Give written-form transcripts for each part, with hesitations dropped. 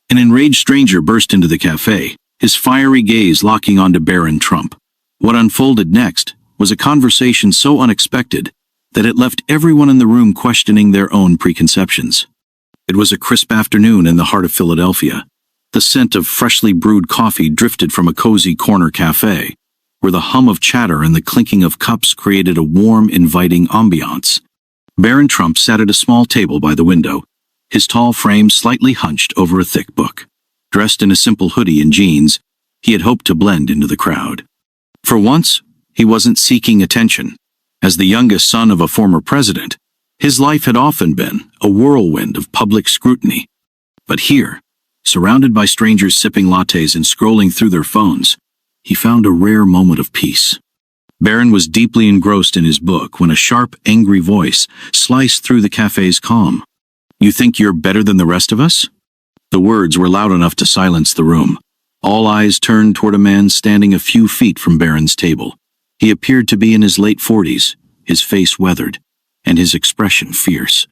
An enraged stranger burst into the cafe, his fiery gaze locking onto Barron Trump. What unfolded next was a conversation so unexpected that it left everyone in the room questioning their own preconceptions. It was a crisp afternoon in the heart of Philadelphia. The scent of freshly brewed coffee drifted from a cozy corner cafe, where the hum of chatter and the clinking of cups created a warm, inviting ambiance. Barron Trump sat at a small table by the window, his tall frame slightly hunched over a thick book. Dressed in a simple hoodie and jeans, he had hoped to blend into the crowd. For once, he wasn't seeking attention. As the youngest son of a former president, his life had often been a whirlwind of public scrutiny. But here, surrounded by strangers sipping lattes and scrolling through their phones, he found a rare moment of peace. Barron was deeply engrossed in his book when a sharp, angry voice sliced through the cafe's calm. "You think you're better than the rest of us?" The words were loud enough to silence the room. All eyes turned toward a man standing a few feet from Barron's table. He appeared to be in his late 40s, his face weathered, and his expression fierce.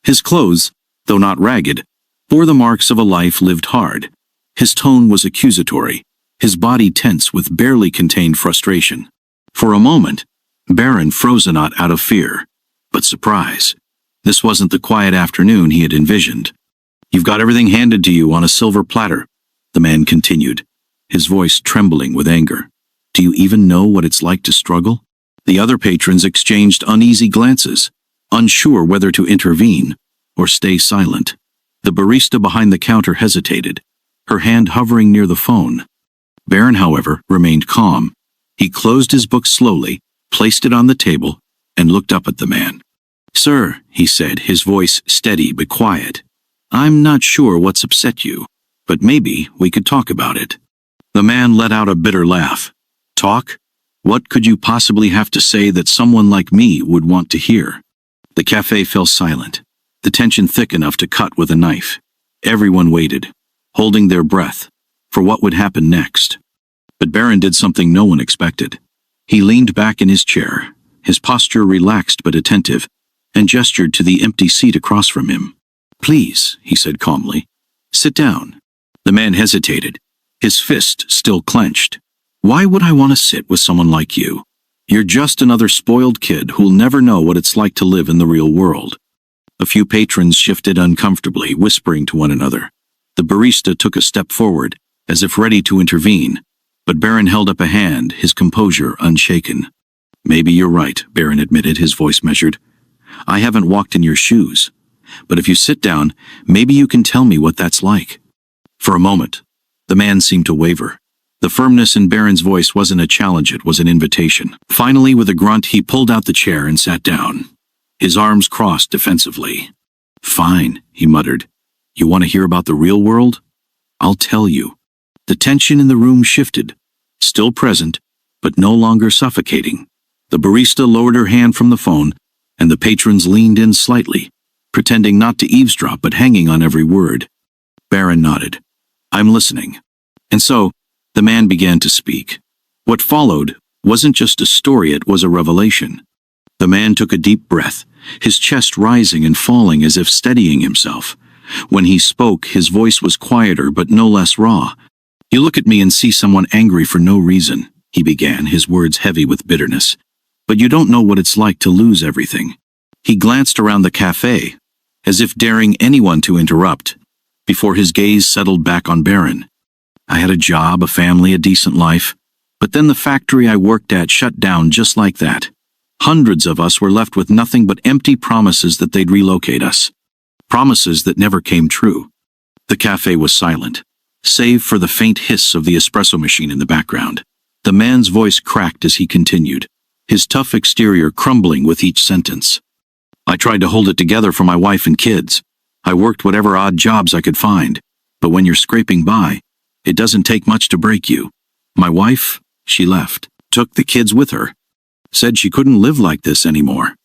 His clothes, though not ragged, bore the marks of a life lived hard. His tone was accusatory, his body tense with barely contained frustration. For a moment, Barron froze not out of fear, but surprise. This wasn't the quiet afternoon he had envisioned. "You've got everything handed to you on a silver platter," the man continued, his voice trembling with anger. "Do you even know what it's like to struggle?" The other patrons exchanged uneasy glances, unsure whether to intervene or stay silent. The barista behind the counter hesitated, her hand hovering near the phone. Barron, however, remained calm. He closed his book slowly, placed it on the table, and looked up at the man. "Sir," he said, his voice steady but quiet, "I'm not sure what's upset you, but maybe we could talk about it." The man let out a bitter laugh. "Talk? What could you possibly have to say that someone like me would want to hear?" The cafe fell silent, the tension thick enough to cut with a knife. Everyone waited, holding their breath, for what would happen next. But Barron did something no one expected. He leaned back in his chair, his posture relaxed but attentive, and gestured to the empty seat across from him. "Please," he said calmly, "sit down." The man hesitated, his fist still clenched. "Why would I want to sit with someone like you? You're just another spoiled kid who'll never know what it's like to live in the real world." A few patrons shifted uncomfortably, whispering to one another. The barista took a step forward, as if ready to intervene, but Barron held up a hand, his composure unshaken. "Maybe you're right," Barron admitted, his voice measured. "I haven't walked in your shoes. But if you sit down, maybe you can tell me what that's like." For a moment, the man seemed to waver. The firmness in Barron's voice wasn't a challenge, it was an invitation. Finally, with a grunt, he pulled out the chair and sat down, his arms crossed defensively. "Fine," he muttered. "You want to hear about the real world? I'll tell you." The tension in the room shifted, still present, but no longer suffocating. The barista lowered her hand from the phone, and the patrons leaned in slightly, pretending not to eavesdrop but hanging on every word. Barron nodded. "I'm listening." And so, the man began to speak. What followed wasn't just a story, it was a revelation. The man took a deep breath, his chest rising and falling as if steadying himself. When he spoke, his voice was quieter but no less raw. "You look at me and see someone angry for no reason," he began, his words heavy with bitterness. "But you don't know what it's like to lose everything." He glanced around the cafe, as if daring anyone to interrupt, before his gaze settled back on Barron. "I had a job, a family, a decent life, but then the factory I worked at shut down just like that. Hundreds of us were left with nothing but empty promises that they'd relocate us. Promises that never came true." The cafe was silent, save for the faint hiss of the espresso machine in the background. The man's voice cracked as he continued, his tough exterior crumbling with each sentence. "I tried to hold it together for my wife and kids. I worked whatever odd jobs I could find, but when you're scraping by, it doesn't take much to break you. My wife, she left, took the kids with her, said she couldn't live like this anymore."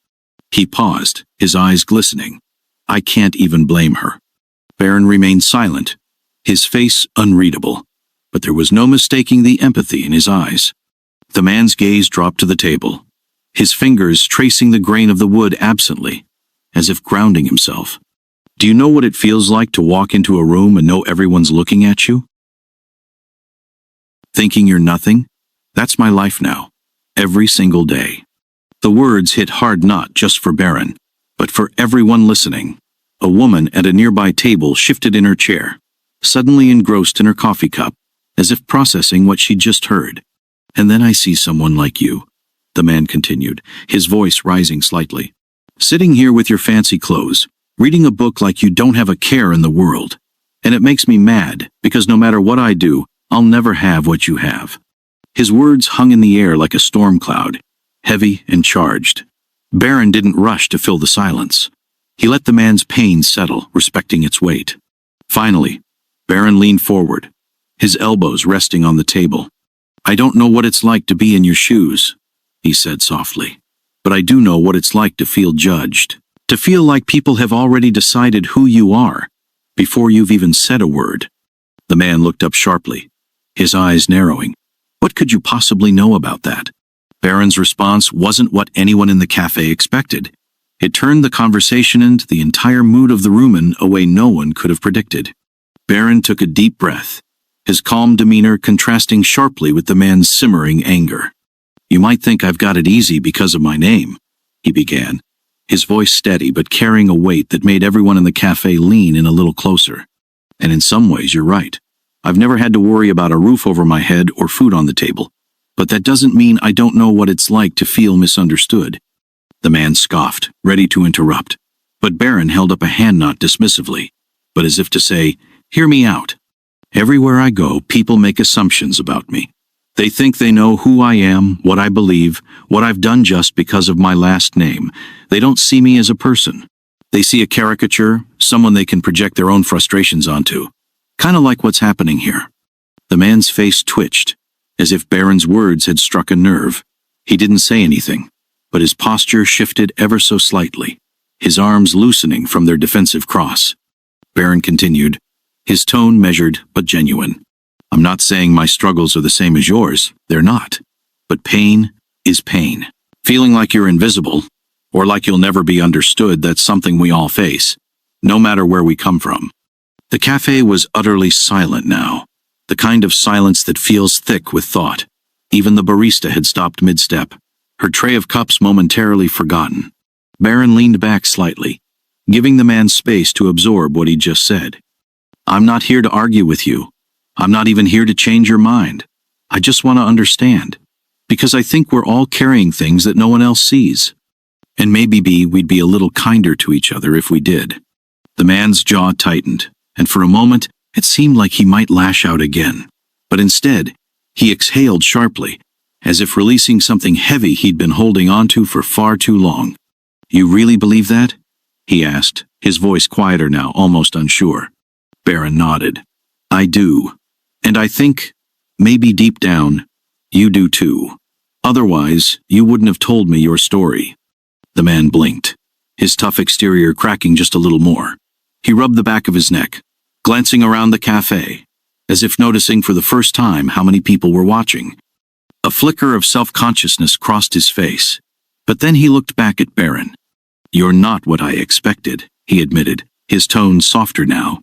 He paused, his eyes glistening. "I can't even blame her." Barron remained silent, his face unreadable, but there was no mistaking the empathy in his eyes. The man's gaze dropped to the table, his fingers tracing the grain of the wood absently, as if grounding himself. Do you know what it feels like to walk into a room and know everyone's looking at you? Thinking you're nothing? That's my life now. Every single day. The words hit hard not just for Barron, but for everyone listening. A woman at a nearby table shifted in her chair, suddenly engrossed in her coffee cup, as if processing what she'd just heard. And then I see someone like you, the man continued, his voice rising slightly. Sitting here with your fancy clothes, reading a book like you don't have a care in the world. And it makes me mad, because no matter what I do, I'll never have what you have. His words hung in the air like a storm cloud, heavy and charged. Barron didn't rush to fill the silence. He let the man's pain settle, respecting its weight. Finally, Barron leaned forward, his elbows resting on the table. I don't know what it's like to be in your shoes, he said softly. But I do know what it's like to feel judged. To feel like people have already decided who you are, before you've even said a word. The man looked up sharply, his eyes narrowing. What could you possibly know about that? Barron's response wasn't what anyone in the cafe expected. It turned the conversation and the entire mood of the room in a way no one could have predicted. Barron took a deep breath, his calm demeanor contrasting sharply with the man's simmering anger. You might think I've got it easy because of my name, he began, his voice steady but carrying a weight that made everyone in the cafe lean in a little closer. And in some ways you're right. I've never had to worry about a roof over my head or food on the table. But that doesn't mean I don't know what it's like to feel misunderstood. The man scoffed, ready to interrupt. But Barron held up a hand not dismissively, but as if to say, hear me out. Everywhere I go, people make assumptions about me. They think they know who I am, what I believe, what I've done just because of my last name. They don't see me as a person. They see a caricature, someone they can project their own frustrations onto. Kind of like what's happening here. The man's face twitched, as if Barron's words had struck a nerve. He didn't say anything, but his posture shifted ever so slightly, his arms loosening from their defensive cross. Barron continued, his tone measured but genuine. I'm not saying my struggles are the same as yours. They're not. But pain is pain. Feeling like you're invisible, or like you'll never be understood, that's something we all face, no matter where we come from. The cafe was utterly silent now, the kind of silence that feels thick with thought. Even the barista had stopped mid-step, her tray of cups momentarily forgotten. Barron leaned back slightly, giving the man space to absorb what he just said. I'm not here to argue with you. I'm not even here to change your mind. I just want to understand. Because I think we're all carrying things that no one else sees. And maybe we'd be a little kinder to each other if we did. The man's jaw tightened, and for a moment, it seemed like he might lash out again. But instead, he exhaled sharply, as if releasing something heavy he'd been holding onto for far too long. You really believe that? He asked, his voice quieter now, almost unsure. Barron nodded. I do. And I think, maybe deep down, you do too. Otherwise, you wouldn't have told me your story. The man blinked, his tough exterior cracking just a little more. He rubbed the back of his neck, glancing around the cafe, as if noticing for the first time how many people were watching. A flicker of self-consciousness crossed his face, but then he looked back at Barron. You're not what I expected, he admitted, his tone softer now,